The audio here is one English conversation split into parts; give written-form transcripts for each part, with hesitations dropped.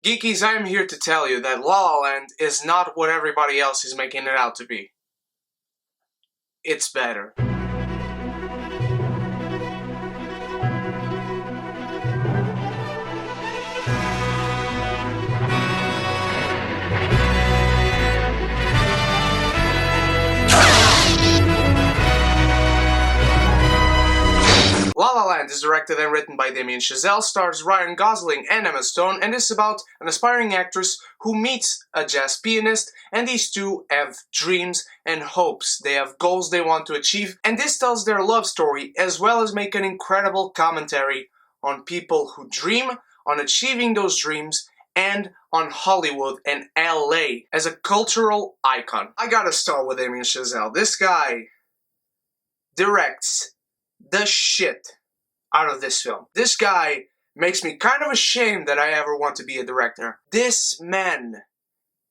Geekies, I am here to tell you that La La Land is not what everybody else is making it out to be. It's better. La La Land is directed and written by Damien Chazelle, stars Ryan Gosling and Emma Stone, and is about an aspiring actress who meets a jazz pianist, and these two have dreams and hopes. They have goals they want to achieve, and this tells their love story as well as make an incredible commentary on people who dream, on achieving those dreams, and on Hollywood and LA as a cultural icon. I gotta start with Damien Chazelle. This guy directs the shit out of this film. This guy makes me kind of ashamed that I ever want to be a director. This man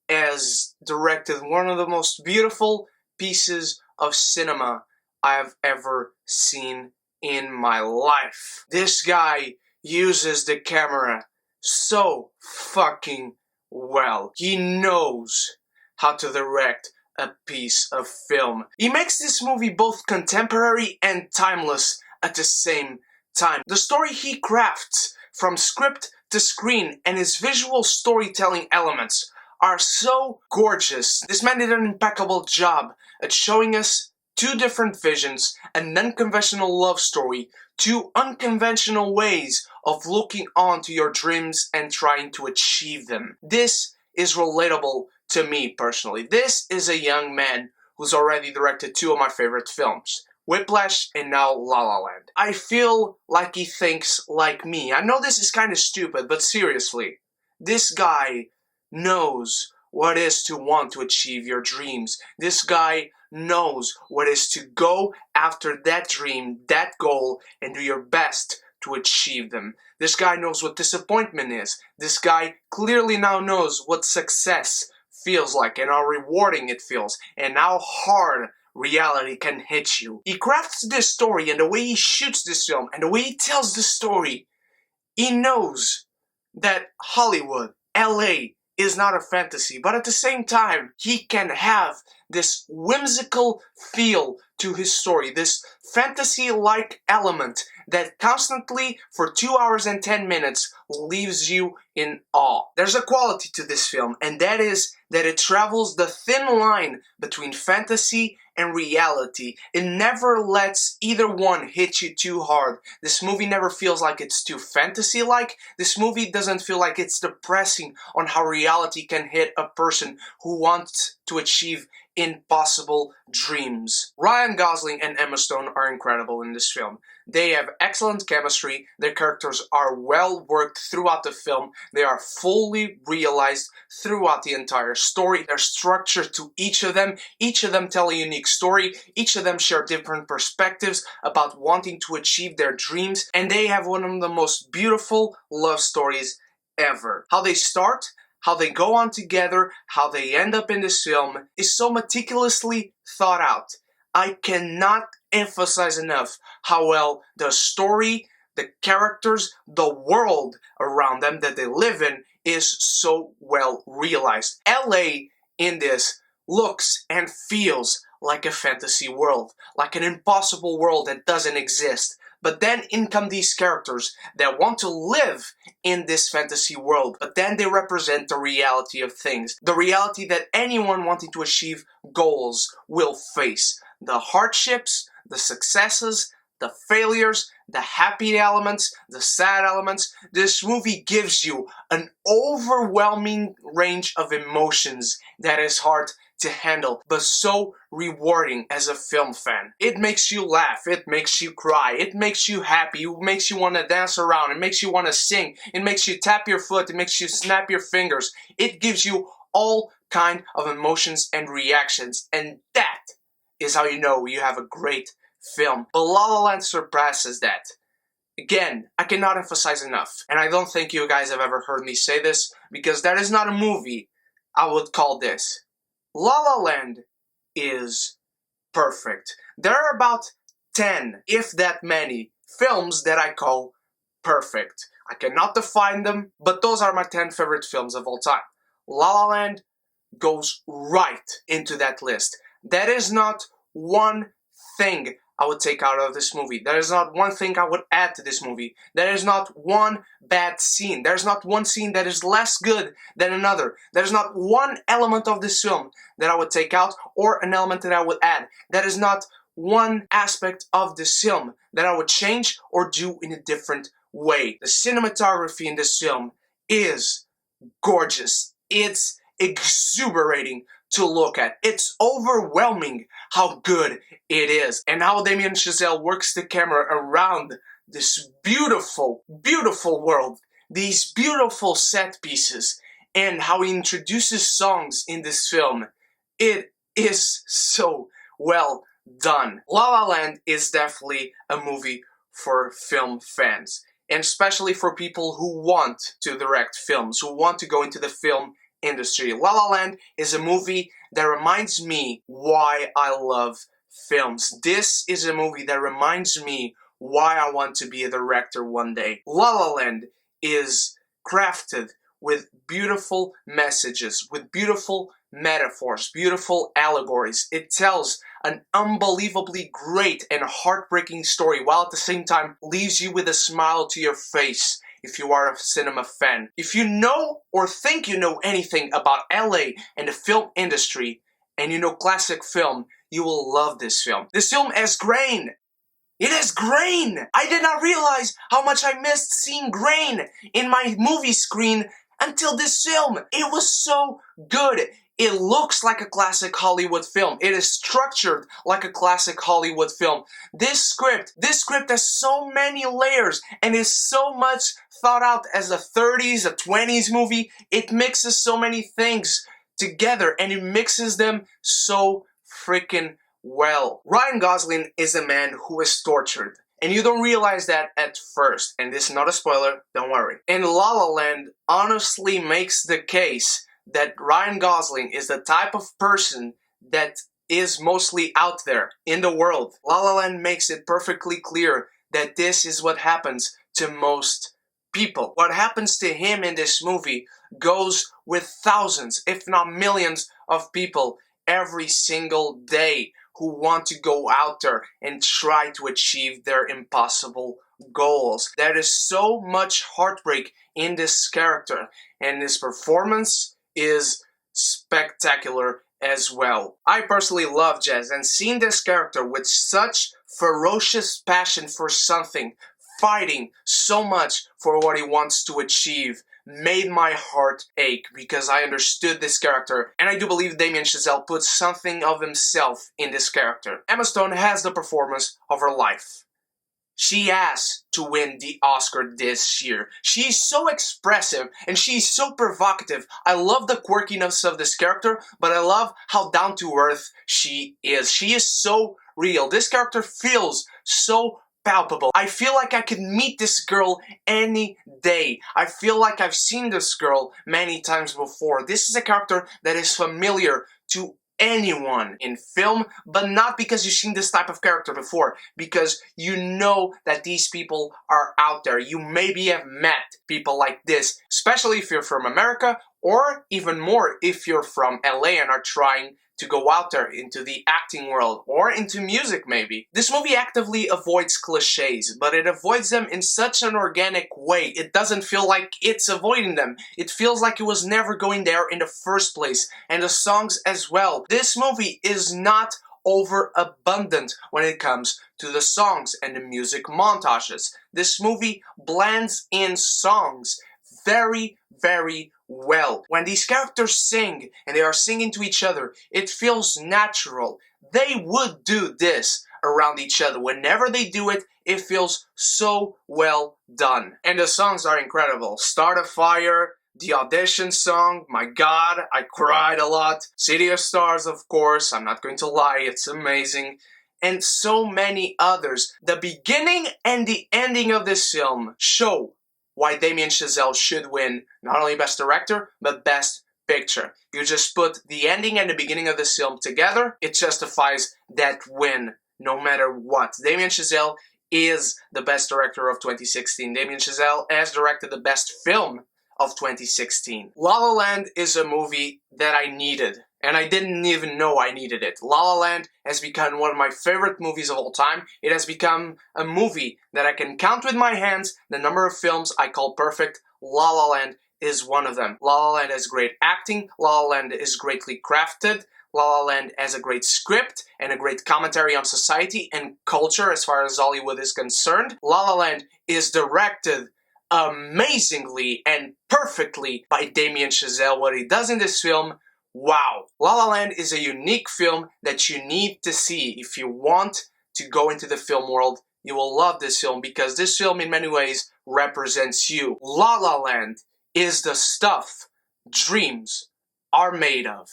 has directed one of the most beautiful pieces of cinema I have ever seen in my life. This guy uses the camera so fucking well. He knows how to direct a piece of film. He makes this movie both contemporary and timeless at the same time. The story he crafts, from script to screen, and his visual storytelling elements are so gorgeous. This man did an impeccable job at showing us two different visions, an unconventional love story, two unconventional ways of looking onto your dreams and trying to achieve them. This is relatable to me personally. This is a young man who's already directed two of my favorite films, Whiplash and now La La Land. I feel like he thinks like me. I know this is kind of stupid, but seriously, this guy knows what it is to want to achieve your dreams. This guy knows what it is to go after that dream, that goal, and do your best to achieve them. This guy knows what disappointment is. This guy clearly now knows what success feels like and how rewarding it feels and how hard reality can hit you. He crafts this story, and the way he shoots this film and the way he tells the story, he knows that Hollywood, LA, is not a fantasy, but at the same time, he can have this whimsical feel to his story, this fantasy-like element that constantly, for 2 hours and 10 minutes, leaves you in awe. There's a quality to this film, and that is that it travels the thin line between fantasy and reality. It never lets either one hit you too hard. This movie never feels like it's too fantasy-like. This movie doesn't feel like it's depressing on how reality can hit a person who wants to achieve impossible dreams. Ryan Gosling and Emma Stone are incredible in this film. They have excellent chemistry, their characters are well worked throughout the film, they are fully realized throughout the entire story. There's structure to each of them tell a unique story, each of them share different perspectives about wanting to achieve their dreams, and they have one of the most beautiful love stories ever. How they start, how they go on together, how they end up in this film is so meticulously thought out. I cannot emphasize enough how well the story, the characters, the world around them that they live in is so well realized. LA in this looks and feels like a fantasy world, like an impossible world that doesn't exist. But then in come these characters that want to live in this fantasy world, but then they represent the reality of things. The reality that anyone wanting to achieve goals will face. The hardships, the successes, the failures, the happy elements, the sad elements. This movie gives you an overwhelming range of emotions that is hard to handle, but so rewarding as a film fan. It makes you laugh, it makes you cry, it makes you happy, it makes you want to dance around, it makes you want to sing, it makes you tap your foot, it makes you snap your fingers. It gives you all kind of emotions and reactions, and that is how you know you have a great film. But La La Land surpasses that. Again, I cannot emphasize enough, and I don't think you guys have ever heard me say this, because that is not a movie I would call this. La La Land is perfect. There are about 10, if that many, films that I call perfect. I cannot define them, but those are my 10 favorite films of all time. La La Land goes right into that list. That is not one thing I would take out of this movie. There is not one thing I would add to this movie. There is not one bad scene. There is not one scene that is less good than another. There is not one element of this film that I would take out or an element that I would add. There is not one aspect of this film that I would change or do in a different way. The cinematography in this film is gorgeous. It's exuberating to look at. It's overwhelming how good it is, and how Damien Chazelle works the camera around this beautiful, beautiful world, these beautiful set pieces, and how he introduces songs in this film. It is so well done. La La Land is definitely a movie for film fans, and especially for people who want to direct films, who want to go into the film industry. La La Land is a movie that reminds me why I love films. This is a movie that reminds me why I want to be a director one day. La La Land is crafted with beautiful messages, with beautiful metaphors, beautiful allegories. It tells an unbelievably great and heartbreaking story, while at the same time leaves you with a smile to your face if you are a cinema fan. If you know or think you know anything about LA and the film industry, and you know classic film, you will love this film. This film has grain. It has grain! I did not realize how much I missed seeing grain in my movie screen until this film. It was so good. It looks like a classic Hollywood film. It is structured like a classic Hollywood film. This script has so many layers and is so much thought out as a 30s, a 20s movie. It mixes so many things together and it mixes them so freaking well. Ryan Gosling is a man who is tortured. And you don't realize that at first. And this is not a spoiler, don't worry. And La La Land honestly makes the case that Ryan Gosling is the type of person that is mostly out there in the world. La La Land makes it perfectly clear that this is what happens to most people. What happens to him in this movie goes with thousands, if not millions, of people every single day who want to go out there and try to achieve their impossible goals. There is so much heartbreak in this character, and his performance is spectacular as well. I personally love Jazz, and seeing this character with such ferocious passion for something, fighting so much for what he wants to achieve, made my heart ache because I understood this character, and I do believe Damien Chazelle put something of himself in this character. Emma Stone has the performance of her life. She has to win the Oscar this year. She's so expressive and she's so provocative. I love the quirkiness of this character, but I love how down to earth she is. She is so real. This character feels so palpable. I feel like I could meet this girl any day. I feel like I've seen this girl many times before. This is a character that is familiar to anyone in film, but not because you've seen this type of character before, because you know that these people are out there. You maybe have met people like this, especially if you're from America, or even more if you're from LA and are trying to go out there into the acting world or into music maybe. This movie actively avoids cliches, but it avoids them in such an organic way. It doesn't feel like it's avoiding them. It feels like it was never going there in the first place. And the songs as well. This movie is not overabundant when it comes to the songs and the music montages. This movie blends in songs very, very well. When these characters sing and they are singing to each other, it feels natural. They would do this around each other. Whenever they do it, it feels so well done. And the songs are incredible. Start a Fire, the audition song, my god, I cried a lot. City of Stars, of course, I'm not going to lie, it's amazing. And so many others. The beginning and the ending of this film show why Damien Chazelle should win not only Best Director, but Best Picture. You just put the ending and the beginning of this film together, it justifies that win, no matter what. Damien Chazelle is the best director of 2016. Damien Chazelle has directed the best film of 2016. La La Land is a movie that I needed, and I didn't even know I needed it. La La Land has become one of my favorite movies of all time. It has become a movie that I can count with my hands the number of films I call perfect. La La Land is one of them. La La Land has great acting. La La Land is greatly crafted. La La Land has a great script and a great commentary on society and culture as far as Hollywood is concerned. La La Land is directed amazingly and perfectly by Damien Chazelle. What he does in this film, wow. La La Land is a unique film that you need to see. If you want to go into the film world, you will love this film because this film in many ways represents you. La La Land is the stuff dreams are made of.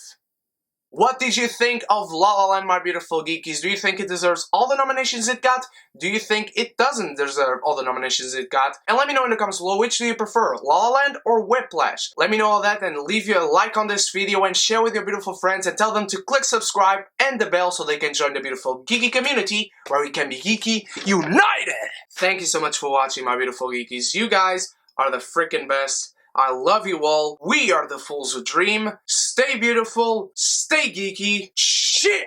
What did you think of La La Land, my beautiful geekies? Do you think it deserves all the nominations it got? Do you think it doesn't deserve all the nominations it got? And let me know in the comments below, which do you prefer, La La Land or Whiplash? Let me know all that and leave you a like on this video and share with your beautiful friends and tell them to click subscribe and the bell so they can join the beautiful geeky community where we can be geeky united! Thank you so much for watching, my beautiful geekies. You guys are the freaking best. I love you all. We are the Fools Who Dream. Stay beautiful, stay geeky. Shit!